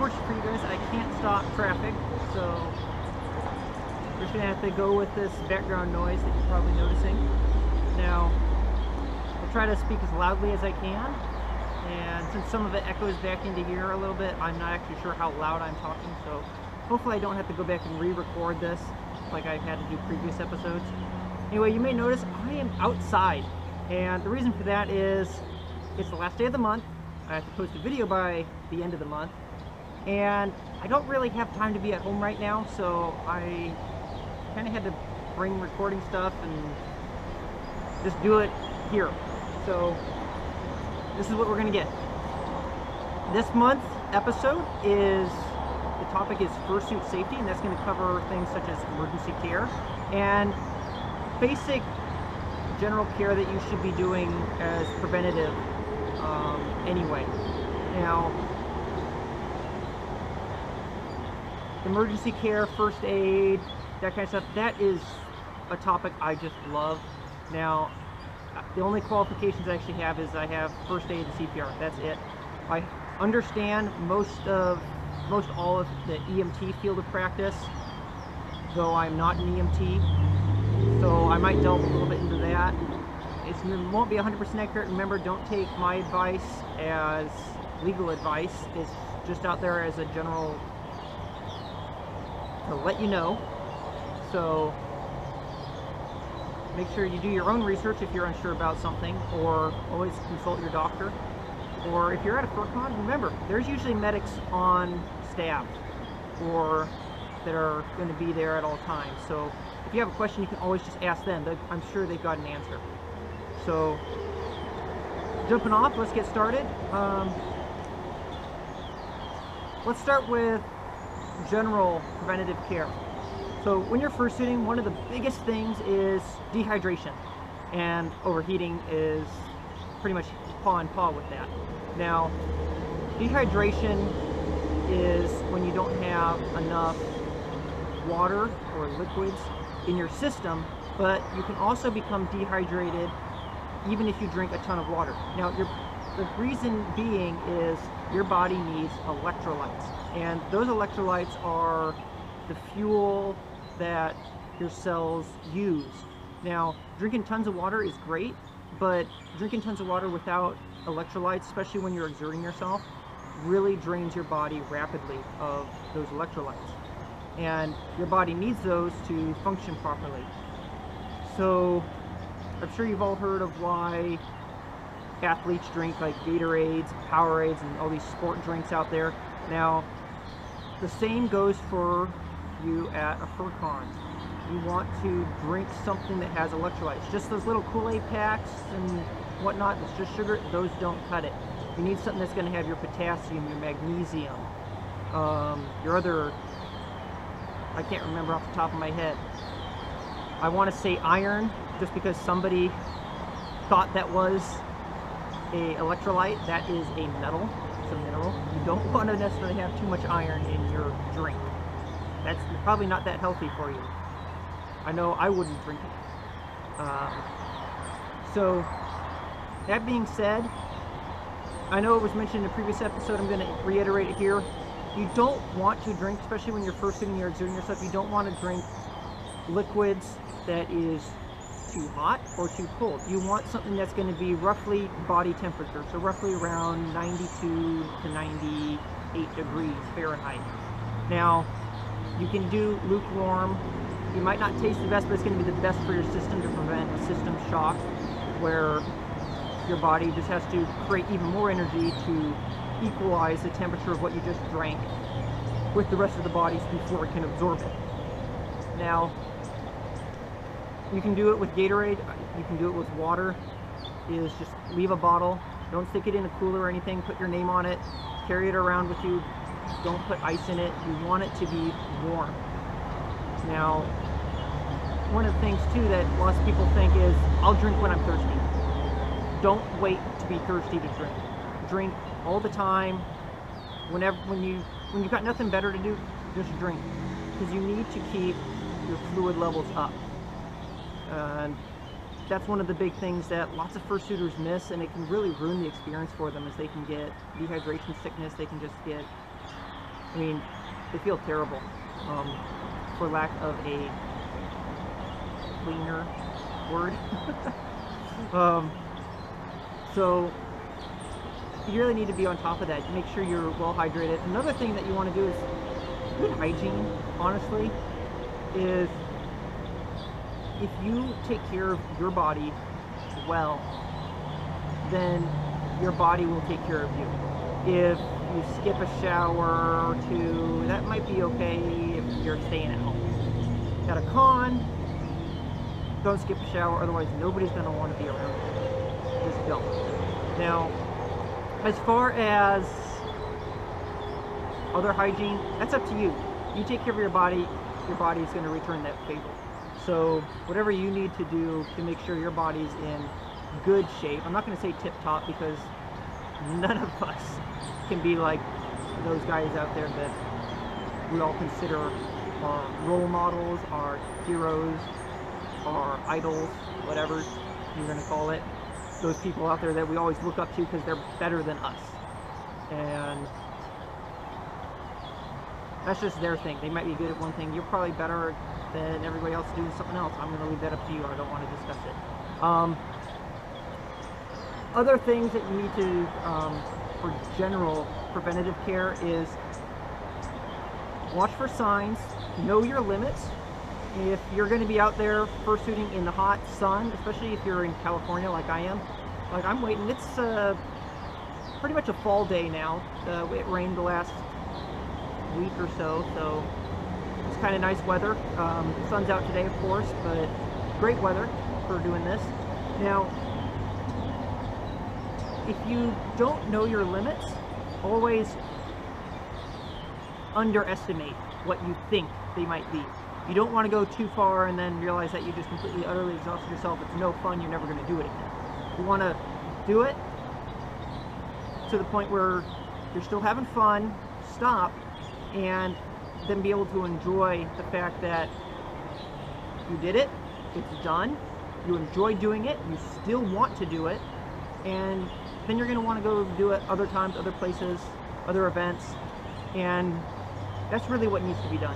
unfortunate for you guys, I can't stop traffic, so we're just gonna have to go with this background noise that you're probably noticing. Now, I'll try to speak as loudly as I can, and since some of it echoes back into here a little bit, I'm not actually sure how loud I'm talking, so hopefully I don't have to go back and re-record this like I've had to do previous episodes. Anyway, you may notice I am outside, and the reason for that is it's the last day of the month. I have to post a video by the end of the month, and I don't really have time to be at home right now, so I kind of had to bring recording stuff and just do it here. So this is what we're gonna get. This month's episode is, the topic is Fursuit Safety, and that's gonna cover things such as emergency care and basic general care that you should be doing as preventative anyway. Now, emergency care, first aid, that kind of stuff, that is a topic I just love. Now, the only qualifications I actually have is I have first aid and CPR. That's it. I understand most all of the EMT field of practice, though I'm not an EMT, so I might delve a little bit into that. It won't be 100% accurate. Remember, don't take my advice as legal advice. It's just out there as a general, to let you know. So make sure you do your own research if you're unsure about something, or always consult your doctor. Or if you're at a FurCon, remember, there's usually medics on staff or that are going to be there at all times. So if you have a question, you can always just ask them. I'm sure they've got an answer. So jumping off, let's get started. Let's start with general preventative care. So when you're fursuiting, one of the biggest things is dehydration, and overheating is pretty much paw in paw with that. Now, dehydration is when you don't have enough water or liquids in your system, but you can also become dehydrated even if you drink a ton of water. Now, the reason being is your body needs electrolytes, and those electrolytes are the fuel that your cells use. Now, drinking tons of water is great, but drinking tons of water without electrolytes, especially when you're exerting yourself, really drains your body rapidly of those electrolytes. And your body needs those to function properly. So I'm sure you've all heard of why athletes drink like Gatorades, Powerades, and all these sport drinks out there. Now, the same goes for you at a FurCon. You want to drink something that has electrolytes. Just those little Kool-Aid packs and whatnot, it's just sugar, those don't cut it. You need something that's going to have your potassium, your magnesium, your other, I can't remember off the top of my head. I want to say iron, just because somebody thought that was a electrolyte. That is a metal, it's a mineral. You don't want to necessarily have too much iron in your drink. That's probably not that healthy for you. I know I wouldn't drink it. So, that being said, I know it was mentioned in a previous episode, I'm going to reiterate it here. You don't want to drink, especially when you're fursuiting or exerting yourself, you don't want to drink liquids that is too hot or too cold. You want something that's going to be roughly body temperature, so roughly around 92 to 98 degrees Fahrenheit. Now, you can do lukewarm. You might not taste the best, but it's going to be the best for your system to prevent a system shock where your body just has to create even more energy to equalize the temperature of what you just drank with the rest of the body before it can absorb it. Now, you can do it with Gatorade, you can do it with water. Is just leave a bottle, don't stick it in a cooler or anything, put your name on it, carry it around with you, don't put ice in it, you want it to be warm. Now, one of the things too that lots of people think is, I'll drink when I'm thirsty. Don't wait to be thirsty to drink. Drink all the time. When you've got nothing better to do, just drink, because you need to keep your fluid levels up. And that's one of the big things that lots of fursuiters miss, and it can really ruin the experience for them, as they can get dehydration sickness, they can just get I mean, they feel terrible, for lack of a cleaner word. So you really need to be on top of that. Make sure you're well hydrated. Another thing that you want to do is good hygiene, honestly, is if you take care of your body well, then your body will take care of you. If you skip a shower or two, that might be okay if you're staying at home. At a con, don't skip a shower, otherwise nobody's going to want to be around you. Just don't. Now, as far as other hygiene, that's up to you. You take care of your body is going to return that favor. So whatever you need to do to make sure your body's in good shape. I'm not going to say tip-top because none of us can be like those guys out there that we all consider our role models, our heroes, our idols, whatever you're going to call it. Those people out there that we always look up to because they're better than us. And that's just their thing. They might be good at one thing. You're probably better than everybody else doing something else. I'm going to leave that up to you. I don't want to discuss it. Other things that you need to, for general preventative care, is watch for signs, know your limits. If you're going to be out there fursuiting in the hot sun, especially if you're in California like I am, like I'm waiting, it's pretty much a fall day now. It rained the last week or so, so it's kind of nice weather. Sun's out today, of course, but great weather for doing this. Now, if you don't know your limits, always underestimate what you think they might be. You don't want to go too far and then realize that you just completely, utterly exhausted yourself. It's no fun. You're never going to do it again. You want to do it to the point where you're still having fun, stop, and then be able to enjoy the fact that you did it, it's done, you enjoy doing it, you still want to do it, and then you're going to want to go do it other times, other places, other events, and that's really what needs to be done.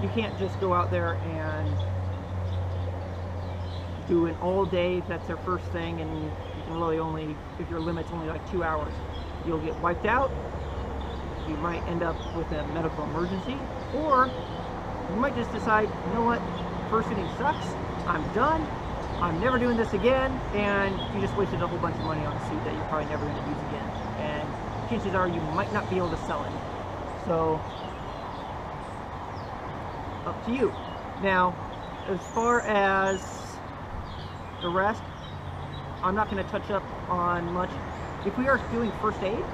You can't just go out there and do an all day, if that's their first thing, and you can really only, if your limit's only like 2 hours, you'll get wiped out, you might end up with a medical emergency, or you might just decide, you know what, fursuiting sucks, I'm done, I'm never doing this again, and you just wasted a whole bunch of money on a suit that you're probably never going to use again, and chances are you might not be able to sell it. So, up to you. Now, as far as the rest, I'm not going to touch up on much. If we are doing first aid,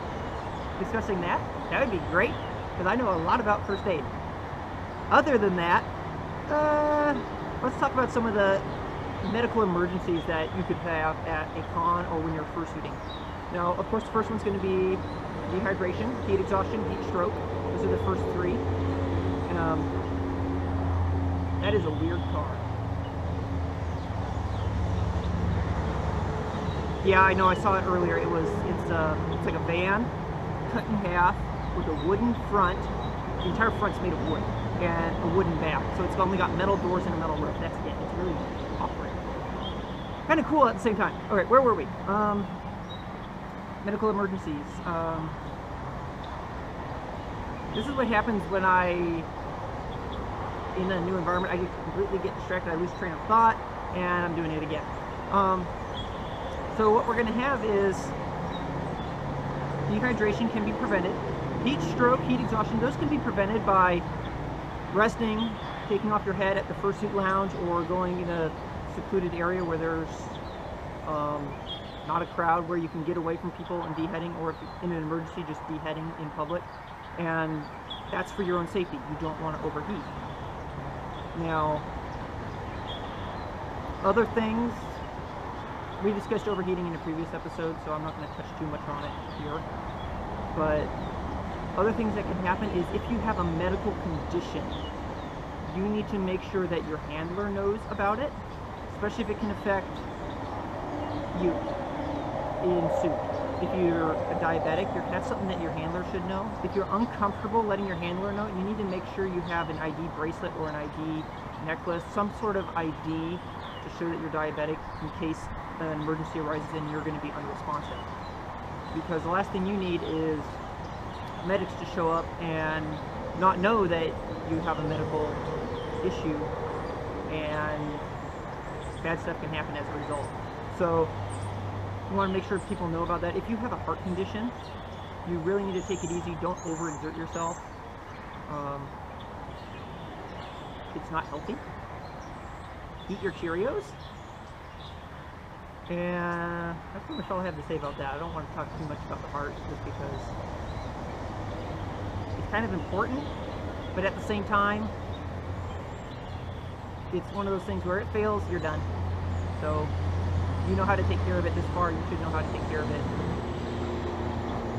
discussing that would be great, because I know a lot about first aid. Other than that, let's talk about some of the medical emergencies that you could have at a con or when you're fursuiting. Now, of course, the first one's going to be dehydration, heat exhaustion, heat stroke. Those are the first three. That is a weird car. Yeah, I know, I saw it earlier. It's like a van cut in half with a wooden front. The entire front's made of wood and a wooden back. So it's only got metal doors and a metal roof. That's it. It's really awkward. Kind of cool at the same time. Okay, where were we? Medical emergencies. This is what happens when in a new environment, I completely get distracted, I lose train of thought, and I'm doing it again. So what we're going to have is dehydration can be prevented. Heat stroke, heat exhaustion, those can be prevented by resting, taking off your head at the fursuit lounge, or going in a secluded area where there's not a crowd, where you can get away from people and beheading, or if in an emergency, just beheading in public. And that's for your own safety. You don't want to overheat. Now, other things, we discussed overheating in a previous episode, so I'm not going to touch too much on it here. But other things that can happen is if you have a medical condition, you need to make sure that your handler knows about it, especially if it can affect you in suit. If you're a diabetic, that's something that your handler should know. If you're uncomfortable letting your handler know, you need to make sure you have an ID bracelet or an ID necklace, some sort of ID to show that you're diabetic in case an emergency arises and you're going to be unresponsive. Because the last thing you need is medics to show up and not know that you have a medical issue, and bad stuff can happen as a result. So you want to make sure people know about that. If you have a heart condition, you really need to take it easy. Don't overexert yourself. It's not healthy. Eat your Cheerios. And that's pretty much all I have to say about that. I don't want to talk too much about the heart just because it's kind of important, but at the same time, it's one of those things where it fails, you're done. So you know how to take care of it this far, you should know how to take care of it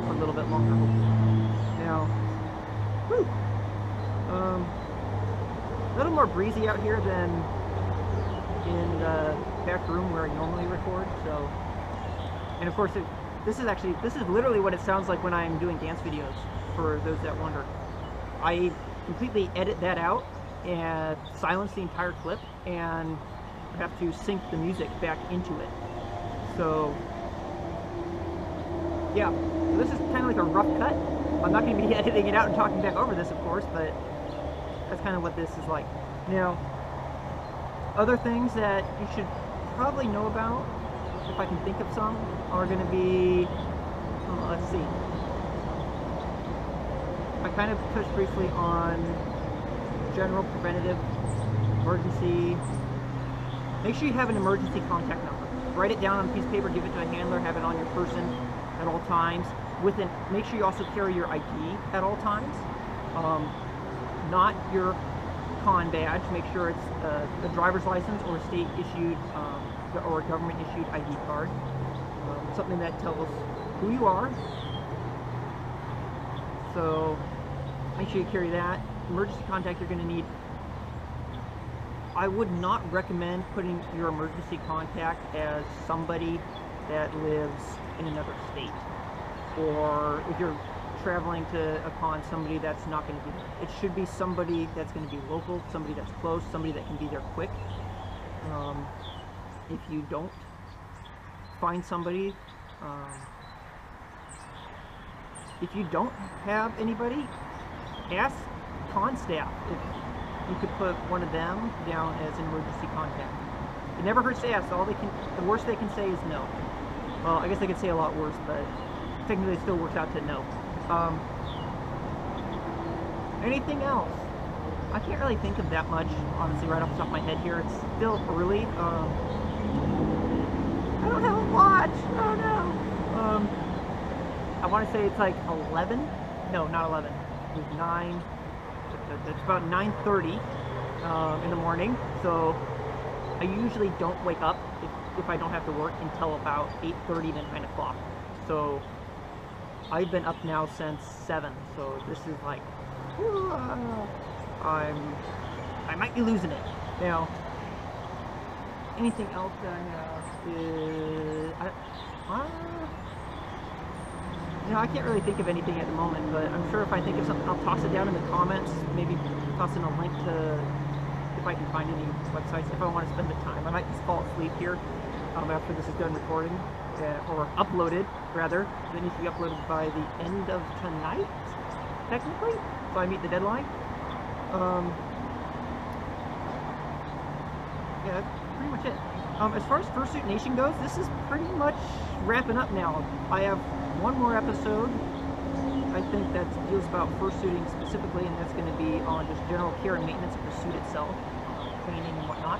a little bit longer. Now, whew, a little more breezy out here than in the back room where I normally record. So, and of course, this is literally what it sounds like when I'm doing dance videos, for those that wonder. I completely edit that out and silence the entire clip, and I have to sync the music back into it. So yeah, so this is kind of like a rough cut. I'm not going to be editing it out and talking back over this, of course, but that's kind of what this is like. Now, other things that you should probably know about, if I can think of some, are going to be, let's see. I kind of touched briefly on general preventative emergency. Make sure you have an emergency contact number. Write it down on a piece of paper, give it to a handler, have it on your person at all times. Make sure you also carry your ID at all times. Not your con badge. Make sure it's a driver's license or a state issued or a government issued ID card. Something that tells who you are. So make sure you carry that. Emergency contact you're going to need. I would not recommend putting your emergency contact as somebody that lives in another state, or if you're traveling to a con, somebody that's not going to be there. It should be somebody that's going to be local, somebody that's close, somebody that can be there quick. If you don't find somebody, if you don't have anybody, ask con staff if you could put one of them down as an emergency contact. It never hurts to ask. The worst they can say is no. Well, I guess they could say a lot worse, but technically it still works out to no. Anything else? I can't really think of that much, honestly, right off the top of my head here. It's still early. I don't have a watch. Oh no. I want to say it's like 11. No, not 11. It was 9. It's about 9:30 in the morning. So I usually don't wake up if I don't have to work until about 8:30, then 9 o'clock. So I've been up now since 7. So this is like, I might be losing it. Now, anything else that I have is, I can't really think of anything at the moment, but I'm sure if I think of something, I'll toss it down in the comments, maybe toss in a link to, if I can find any websites, if I want to spend the time. I might just fall asleep here after this is done recording, or uploaded, rather. It needs to be uploaded by the end of tonight, technically, so I meet the deadline. Yeah, that's pretty much it. As far as Fursuit Nation goes, this is pretty much wrapping up now. I have one more episode, I think, that deals about fursuiting specifically, and that's going to be on just general care and maintenance of the suit itself, cleaning and whatnot,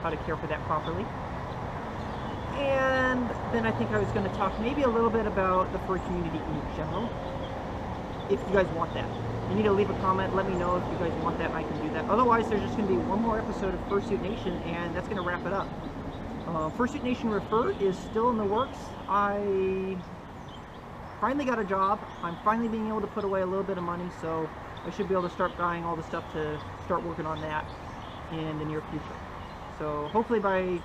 how to care for that properly. And then I think I was going to talk maybe a little bit about the furry community in general, if you guys want that. You need to leave a comment, let me know if you guys want that, and I can do that. Otherwise, there's just going to be one more episode of Fursuit Nation, and that's going to wrap it up. Fursuit Nation Referred is still in the works. I finally got a job. I'm finally being able to put away a little bit of money, so I should be able to start buying all the stuff to start working on that in the near future. So hopefully by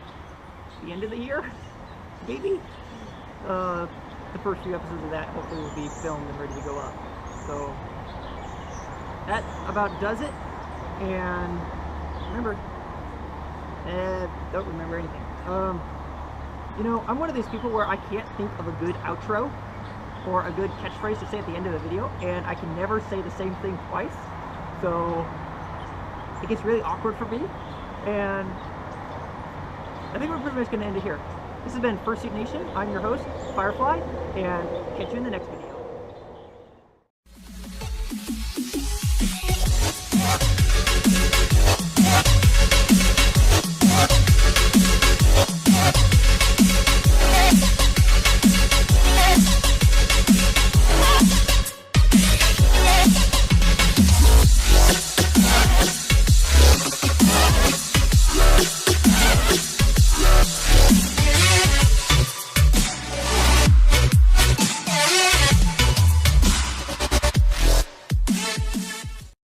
the end of the year, maybe. the first few episodes of that hopefully will be filmed and ready to go up. So that about does it. And remember, don't remember anything. You know, I'm one of these people where I can't think of a good outro or a good catchphrase to say at the end of a video, and I can never say the same thing twice. So it gets really awkward for me, and I think we're pretty much going to end it here. This has been Fursuit Nation. I'm your host, Firefly, and catch you in the next video.